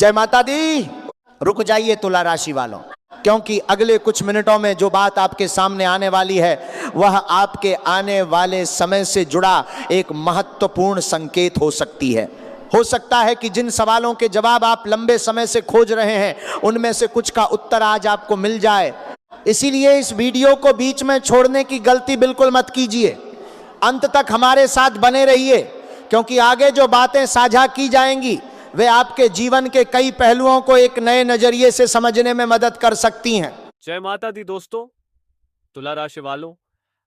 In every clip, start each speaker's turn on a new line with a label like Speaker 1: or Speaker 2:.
Speaker 1: जय माता दी। रुक जाइए तुला राशि वालों, क्योंकि अगले कुछ मिनटों में जो बात आपके सामने आने वाली है वह आपके आने वाले समय से जुड़ा एक महत्वपूर्ण संकेत हो सकती है। हो सकता है कि जिन सवालों के जवाब आप लंबे समय से खोज रहे हैं उनमें से कुछ का उत्तर आज आपको मिल जाए। इसीलिए इस वीडियो को बीच में छोड़ने की गलती बिल्कुल मत कीजिए। अंत तक हमारे साथ बने रहिए, क्योंकि आगे जो बातें साझा की जाएंगी वे आपके जीवन के कई पहलुओं को एक नए नजरिए से समझने में मदद कर सकती हैं।
Speaker 2: जय माता दी दोस्तों, तुला राशि वालों,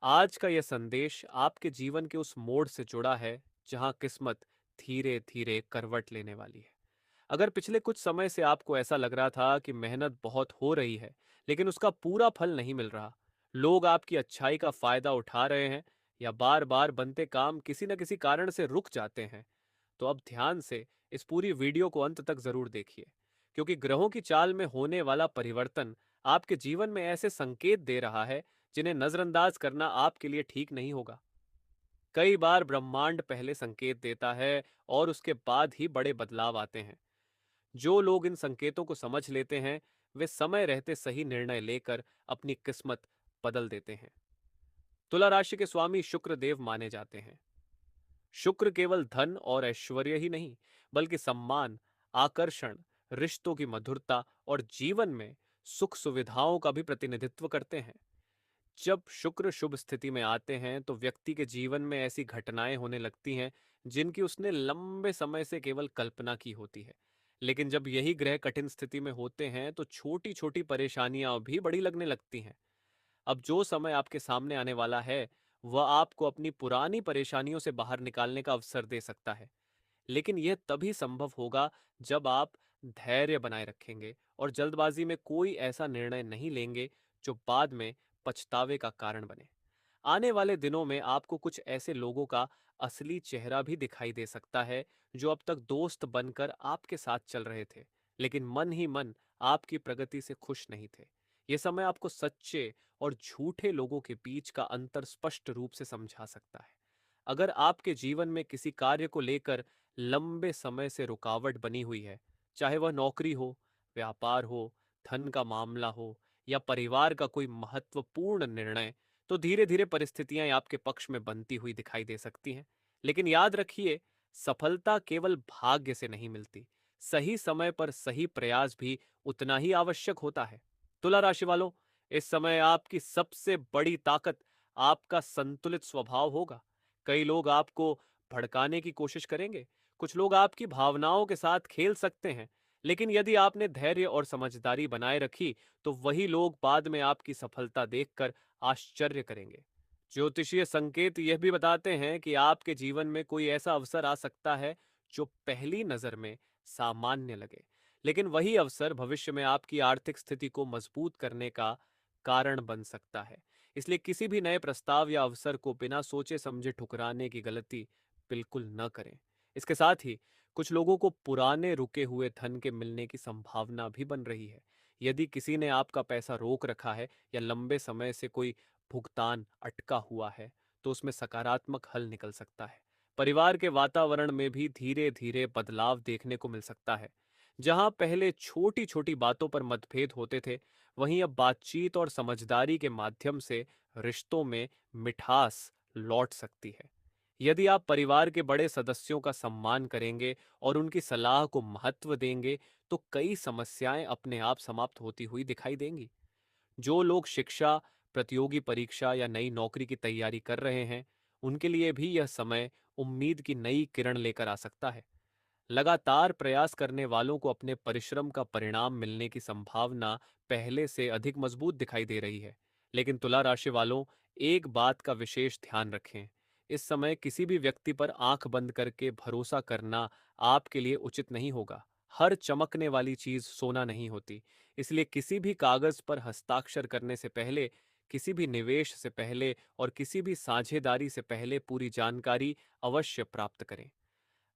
Speaker 2: आज का यह संदेश आपके जीवन के उस मोड़ से जुड़ा है जहां किस्मत धीरे धीरे करवट लेने वाली है। अगर पिछले कुछ समय से आपको ऐसा लग रहा था कि मेहनत बहुत हो रही है लेकिन उसका पूरा फल नहीं मिल रहा, लोग आपकी अच्छाई का फायदा उठा रहे हैं या बार बार बनते काम किसी न किसी कारण से रुक जाते हैं, तो अब ध्यान से इस पूरी वीडियो को अंत तक जरूर देखिए, क्योंकि ग्रहों की चाल में होने वाला परिवर्तन आपके जीवन में ऐसे संकेत दे रहा है जिन्हें नजरअंदाज करना आपके लिए ठीक नहीं होगा। कई बार ब्रह्मांड पहले संकेत देता है और उसके बाद ही बड़े बदलाव आते हैं। जो लोग इन संकेतों को समझ लेते हैं वे समय रहते सही निर्णय लेकर अपनी किस्मत बदल देते हैं। तुला राशि के स्वामी शुक्र देव माने जाते हैं। शुक्र केवल धन और ऐश्वर्य ही नहीं, बल्कि सम्मान, आकर्षण, रिश्तों की मधुरता और जीवन में सुख सुविधाओं का भी प्रतिनिधित्व करते हैं। जब शुक्र शुभ स्थिति में आते हैं तो व्यक्ति के जीवन में ऐसी घटनाएं होने लगती हैं जिनकी उसने लंबे समय से केवल कल्पना की होती है। लेकिन जब यही ग्रह कठिन स्थिति में होते हैं तो छोटी छोटी परेशानियां भी बड़ी लगने लगती हैं। अब जो समय आपके सामने आने वाला है वह आपको अपनी पुरानी परेशानियों से बाहर निकालने का अवसर दे सकता है। लेकिन यह तभी संभव होगा जब आप धैर्य बनाए रखेंगे और जल्दबाजी में कोई ऐसा निर्णय नहीं लेंगे जो बाद में पछतावे का कारण बने। आने वाले दिनों में आपको कुछ ऐसे लोगों का असली चेहरा भी दिखाई दे सकता है जो अब तक दोस्त बनकर आपके साथ चल रहे थे, लेकिन मन ही मन आपकी प्रगति से खुश नहीं थे। यह समय आपको सच्चे और झूठे लोगों के बीच का अंतर स्पष्ट रूप से समझा सकता है। अगर आपके जीवन में किसी कार्य को लेकर लंबे समय से रुकावट बनी हुई है, चाहे वह नौकरी हो, व्यापार हो, धन का मामला हो या परिवार का कोई महत्वपूर्ण निर्णय, तो धीरे धीरे परिस्थितियां आपके पक्ष में बनती हुई दिखाई दे सकती हैं। लेकिन याद रखिए, सफलता केवल भाग्य से नहीं मिलती, सही समय पर सही प्रयास भी उतना ही आवश्यक होता है। तुला राशि वालों, इस समय आपकी सबसे बड़ी ताकत आपका संतुलित स्वभाव होगा। कई लोग आपको भड़काने की कोशिश करेंगे, कुछ लोग आपकी भावनाओं के साथ खेल सकते हैं, लेकिन यदि आपने धैर्य और समझदारी बनाए रखी तो वही लोग बाद में आपकी सफलता देखकर आश्चर्य करेंगे। ज्योतिषीय संकेत यह भी बताते हैं कि आपके जीवन में कोई ऐसा अवसर आ सकता है जो पहली नजर में सामान्य लगे, लेकिन वही अवसर भविष्य में आपकी आर्थिक स्थिति को मजबूत करने का कारण बन सकता है। इसलिए किसी भी नए प्रस्ताव या अवसर को बिना सोचे समझे ठुकराने की गलती बिल्कुल न करें। इसके साथ ही कुछ लोगों को पुराने रुके हुए धन के मिलने की संभावना भी बन रही है। यदि किसी ने आपका पैसा रोक रखा है या लंबे समय से कोई भुगतान अटका हुआ है, तो उसमें सकारात्मक हल निकल सकता है। परिवार के वातावरण में भी धीरे धीरे बदलाव देखने को मिल सकता है। जहां पहले छोटी छोटी बातों पर मतभेद होते थे, वहीं अब बातचीत और समझदारी के माध्यम से रिश्तों में मिठास लौट सकती है। यदि आप परिवार के बड़े सदस्यों का सम्मान करेंगे और उनकी सलाह को महत्व देंगे, तो कई समस्याएं अपने आप समाप्त होती हुई दिखाई देंगी। जो लोग शिक्षा, प्रतियोगी परीक्षा या नई नौकरी की तैयारी कर रहे हैं, उनके लिए भी यह समय उम्मीद की नई किरण लेकर आ सकता है। लगातार प्रयास करने वालों को अपने परिश्रम का परिणाम मिलने की संभावना पहले से अधिक मजबूत दिखाई दे रही है। लेकिन तुला राशि वालों, एक बात का विशेष ध्यान रखें। इस समय किसी भी व्यक्ति पर आंख बंद करके भरोसा करना आपके लिए उचित नहीं होगा। हर चमकने वाली चीज सोना नहीं होती। इसलिए किसी भी कागज पर हस्ताक्षर करने से पहले, किसी भी निवेश से पहले और किसी भी साझेदारी से पहले पूरी जानकारी अवश्य प्राप्त करें।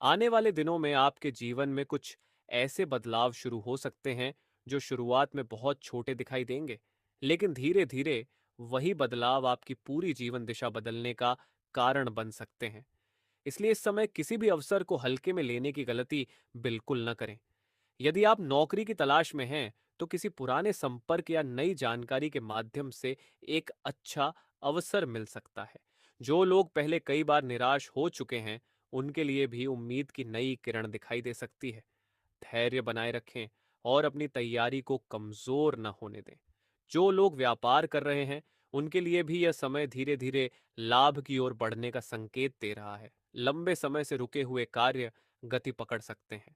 Speaker 2: आने वाले दिनों में आपके जीवन में कुछ ऐसे बदलाव शुरू हो सकते हैं जो शुरुआत में बहुत छोटे दिखाई देंगे, लेकिन धीरे धीरे वही बदलाव आपकी पूरी जीवन दिशा बदलने का कारण बन सकते हैं। इसलिए इस समय किसी भी अवसर को हल्के में लेने की गलती बिल्कुल न करें। यदि आप नौकरी की तलाश में हैं, तो किसी पुराने संपर्क या नई जानकारी के माध्यम से एक अच्छा अवसर मिल सकता है। जो लोग पहले कई बार निराश हो चुके हैं, उनके लिए भी उम्मीद की नई किरण दिखाई दे सकती है। धैर्य बनाए रखें और अपनी तैयारी को कमजोर न होने दें। जो लोग व्यापार कर रहे हैं, उनके लिए भी यह समय धीरे धीरे लाभ की ओर बढ़ने का संकेत दे रहा है। लंबे समय से रुके हुए कार्य गति पकड़ सकते हैं।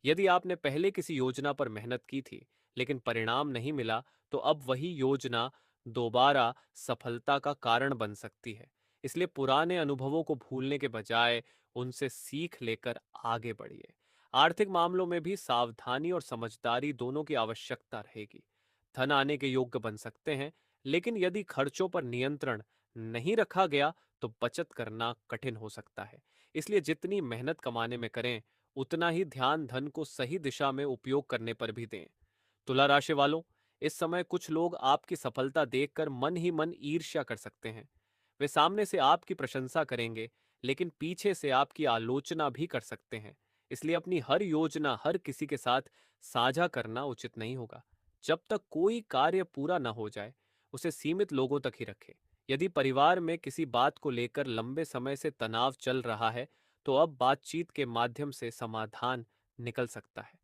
Speaker 2: यदि आपने पहले किसी योजना पर मेहनत की थी, लेकिन परिणाम नहीं मिला, तो अब वही योजना दोबारा सफलता का कारण बन सकती है। इसलिए पुराने अनुभवों को भूलने के बजाय उनसे सीख लेकर आगे बढ़िए। आर्थिक मामलों में भी सावधानी और समझदारी दोनों की आवश्यकता रहेगी। धन आने के योग्य बन सकते हैं, लेकिन यदि खर्चों पर नियंत्रण नहीं रखा गया, तो बचत करना कठिन हो सकता है। इसलिए जितनी मेहनत कमाने में करें, उतना ही ध्यान धन को सही दिशा में उपयोग करने पर भी दें। तुला राशि वालों, इस समय कुछ लोग आपकी सफलता देखकर मन ही मन ईर्ष्या कर सकते हैं। वे सामने से आपकी प्रशंसा करेंगे, लेकिन पीछे से आपकी आलोचना भी कर सकते हैं। इसलिए अपनी हर योजना हर किसी के साथ साझा करना उचित नहीं होगा। जब तक कोई कार्य पूरा न हो जाए, उसे सीमित लोगों तक ही रखें। यदि परिवार में किसी बात को लेकर लंबे समय से तनाव चल रहा है, तो अब बातचीत के माध्यम से समाधान निकल सकता है।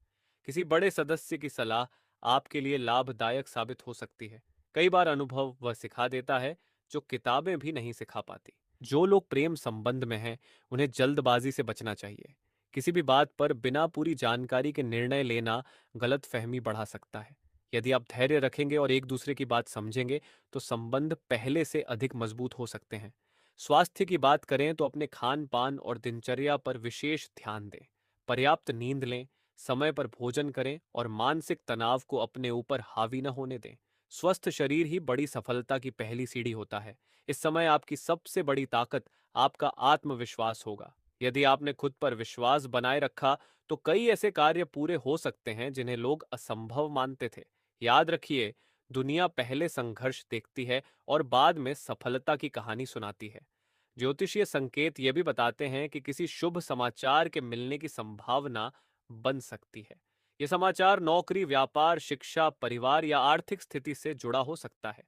Speaker 2: किसी बड़े सदस्य की सलाह आपके लिए लाभदायक साबित हो सकती है। कई बार अनुभव वह सिखा देता है जो किताबें भी नहीं सिखा पाती। जो लोग प्रेम संबंध में हैं, उन्हें जल्दबाजी से बचना चाहिए। किसी भी बात पर बिना पूरी जानकारी के निर्णय लेना गलत फहमी बढ़ा सकता है। यदि आप धैर्य रखेंगे और एक दूसरे की बात समझेंगे, तो संबंध पहले से अधिक मजबूत हो सकते हैं। स्वास्थ्य की बात करें तो अपने खान पान और दिनचर्या पर विशेष ध्यान दें। पर्याप्त नींद लें, समय पर भोजन करें और मानसिक तनाव को अपने ऊपर हावी न होने दें। स्वस्थ शरीर ही बड़ी सफलता की पहली सीढ़ी होता है। इस समय आपकी सबसे बड़ी ताकत आपका आत्मविश्वास होगा। यदि आपने खुद पर विश्वास बनाए रखा, तो कई ऐसे कार्य पूरे हो सकते हैं जिन्हें लोग असंभव मानते थे। याद रखिए, दुनिया पहले संघर्ष देखती है और बाद में सफलता की कहानी सुनाती है। ज्योतिषीय संकेत ये भी बताते हैं कि किसी शुभ समाचार के मिलने की संभावना बन सकती है। ये समाचार नौकरी, व्यापार, शिक्षा, परिवार या आर्थिक स्थिति से जुड़ा हो सकता है।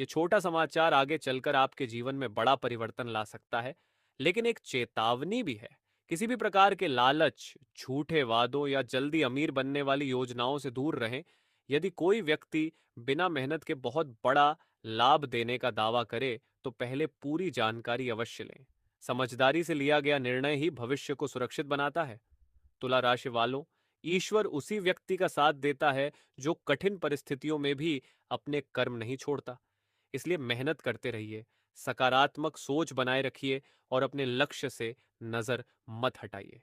Speaker 2: ये छोटा समाचार आगे चलकर आपके जीवन में बड़ा परिवर्तन ला सकता है, लेकिन एक चेतावनी भी है। किसी भी प्रकार के लालच, झूठे वादों या जल्दी अमीर बनने वाली योजनाओं से दूर रहें। यदि कोई व्यक्ति बिना मेहनत के बहुत बड़ा लाभ देने का दावा करे, तो पहले पूरी जानकारी अवश्य लें। समझदारी से लिया गया निर्णय ही भविष्य को सुरक्षित बनाता है। तुला राशि वालों, ईश्वर उसी व्यक्ति का साथ देता है जो कठिन परिस्थितियों में भी अपने कर्म नहीं छोड़ता। इसलिए मेहनत करते रहिए, सकारात्मक सोच बनाए रखिए और अपने लक्ष्य से नजर मत हटाइए।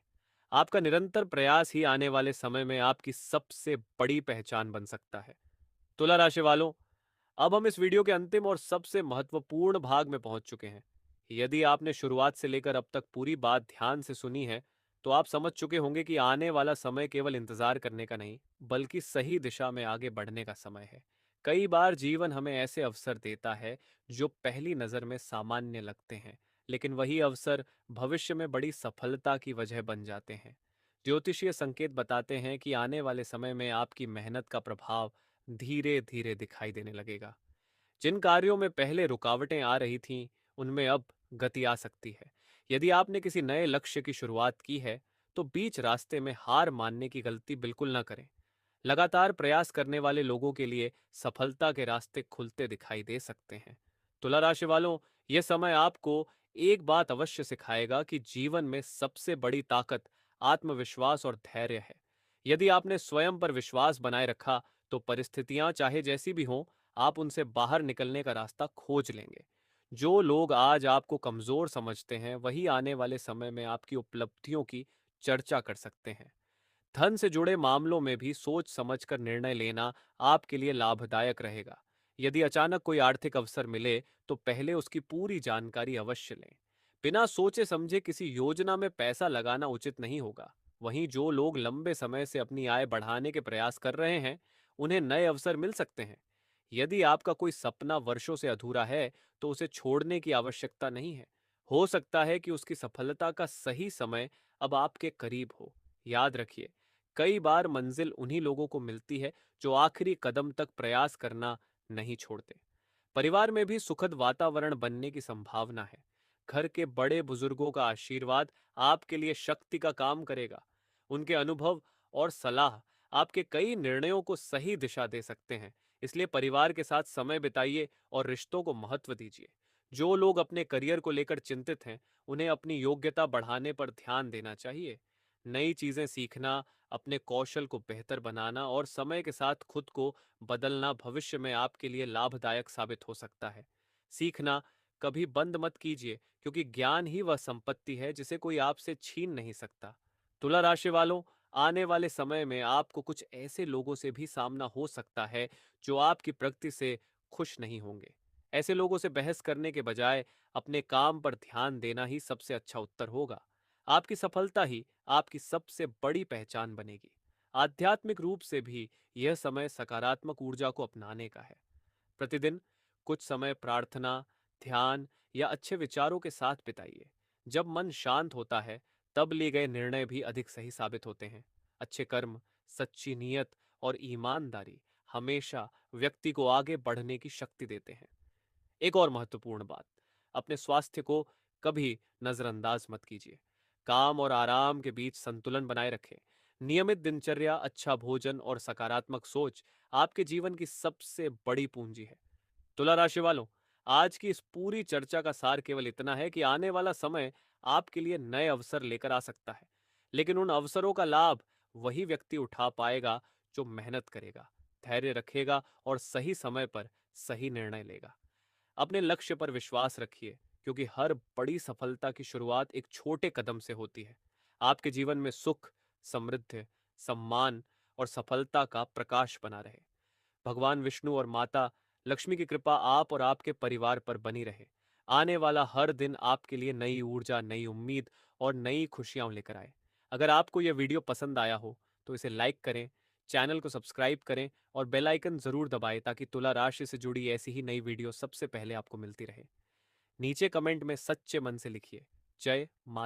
Speaker 2: आपका निरंतर प्रयास ही आने वाले समय में आपकी सबसे बड़ी पहचान बन सकता है। तुला राशि वालों, अब हम इस वीडियो के अंतिम और सबसे महत्वपूर्ण भाग में पहुंच चुके हैं। यदि आपने शुरुआत से लेकर अब तक पूरी बात ध्यान से सुनी है, तो आप समझ चुके होंगे कि आने वाला समय केवल इंतजार करने का नहीं, बल्कि सही दिशा में आगे बढ़ने का समय है। कई बार जीवन हमें ऐसे अवसर देता है जो पहली नजर में सामान्य लगते हैं, लेकिन वही अवसर भविष्य में बड़ी सफलता की वजह बन जाते हैं। ज्योतिषीय संकेत बताते हैं कि आने वाले समय में आपकी मेहनत का प्रभाव धीरे धीरे दिखाई देने लगेगा। जिन कार्यों में पहले रुकावटें आ रही थीं, उनमें अब गति आ सकती है। यदि आपने किसी नए लक्ष्य की शुरुआत की है, तो बीच रास्ते में हार मानने की गलती बिल्कुल ना करें। लगातार प्रयास करने वाले लोगों के लिए सफलता के रास्ते खुलते दिखाई दे सकते हैं। तुला राशि वालों, यह समय आपको एक बात अवश्य सिखाएगा कि जीवन में सबसे बड़ी ताकत आत्मविश्वास और धैर्य है। यदि आपने स्वयं पर विश्वास बनाए रखा, तो परिस्थितियां चाहे जैसी भी हों, आप उनसे बाहर निकलने का रास्ता खोज लेंगे। जो लोग आज आपको कमजोर समझते हैं, वही आने वाले समय में आपकी उपलब्धियों की चर्चा कर सकते हैं। धन से जुड़े मामलों में भी सोच समझकर निर्णय लेना आपके लिए लाभदायक रहेगा। यदि अचानक कोई आर्थिक अवसर मिले, तो पहले उसकी पूरी जानकारी अवश्य लें। बिना सोचे समझे किसी योजना में पैसा लगाना उचित नहीं होगा। वहीं जो लोग लंबे समय से अपनी आय बढ़ाने के प्रयास कर रहे हैं, उन्हें नए अवसर मिल सकते हैं। यदि आपका कोई सपना वर्षों से अधूरा है, तो उसे छोड़ने की आवश्यकता नहीं है। हो सकता है कि उसकी सफलता का सही समय अब आपके करीब हो। याद रखिए, कई बार मंजिल उन्हीं लोगों को मिलती है जो आखिरी कदम तक प्रयास करना नहीं छोड़ते। परिवार में भी सुखद वातावरण बनने की संभावना है। घर के बड़े बुजुर्गों का आशीर्वाद आपके लिए शक्ति का काम करेगा। उनके अनुभव और सलाह आपके कई निर्णयों को सही दिशा दे सकते हैं। इसलिए परिवार के साथ समय बिताइए और रिश्तों को महत्व दीजिए। जो लोग अपने करियर को लेकर चिंतित हैं, उन्हें अपनी योग्यता बढ़ाने पर ध्यान देना चाहिए। नई चीजें सीखना, अपने कौशल को बेहतर बनाना और समय के साथ खुद को बदलना भविष्य में आपके लिए लाभदायक साबित हो सकता है। सीखना कभी बंद मत कीजिए, क्योंकि ज्ञान ही वह संपत्ति है जिसे कोई आपसे छीन नहीं सकता। तुला राशि वालों, आने वाले समय में आपको कुछ ऐसे लोगों से भी सामना हो सकता है जो आपकी प्रगति से खुश नहीं होंगे। ऐसे लोगों से बहस करने के बजाय अपने काम पर ध्यान देना ही सबसे अच्छा उत्तर होगा। आपकी सफलता ही आपकी सबसे बड़ी पहचान बनेगी। आध्यात्मिक रूप से भी यह समय सकारात्मक ऊर्जा को अपनाने का है। प्रतिदिन कुछ समय प्रार्थना, ध्यान या अच्छे विचारों के साथ बिताइए। जब मन शांत होता है, तब लिए गए निर्णय भी अधिक सही साबित होते हैं। अच्छे कर्म, सच्ची नीयत और ईमानदारी हमेशा व्यक्ति को आगे बढ़ने की शक्ति देते हैं। एक और महत्वपूर्ण बात, अपने स्वास्थ्य को कभी नजरअंदाज मत कीजिए। काम और आराम के बीच संतुलन बनाए रखें। नियमित दिनचर्या, अच्छा भोजन और सकारात्मक सोच आपके जीवन की सबसे बड़ी पूंजी है। तुला राशि वालों, आज की इस पूरी चर्चा का सार केवल इतना है कि आने वाला समय आपके लिए नए अवसर लेकर आ सकता है, लेकिन उन अवसरों का लाभ वही व्यक्ति उठा पाएगा जो मेहनत करेगा, धैर्य रखेगा और सही समय पर सही निर्णय लेगा। अपने लक्ष्य पर विश्वास रखिए, क्योंकि हर बड़ी सफलता की शुरुआत एक छोटे कदम से होती है। आपके जीवन में सुख, समृद्धि, सम्मान और सफलता का प्रकाश बना रहे। भगवान विष्णु और माता लक्ष्मी की कृपा आप और आपके परिवार पर बनी रहे। आने वाला हर दिन आपके लिए नई ऊर्जा, नई उम्मीद और नई खुशियां लेकर आए। अगर आपको यह वीडियो पसंद आया हो तो इसे लाइक करें, चैनल को सब्सक्राइब करें और बेल आइकन जरूर दबाएं, ताकि तुला राशि से जुड़ी ऐसी ही नई वीडियो सबसे पहले आपको मिलती रहे। नीचे कमेंट में सच्चे मन से लिखिए, जय माता।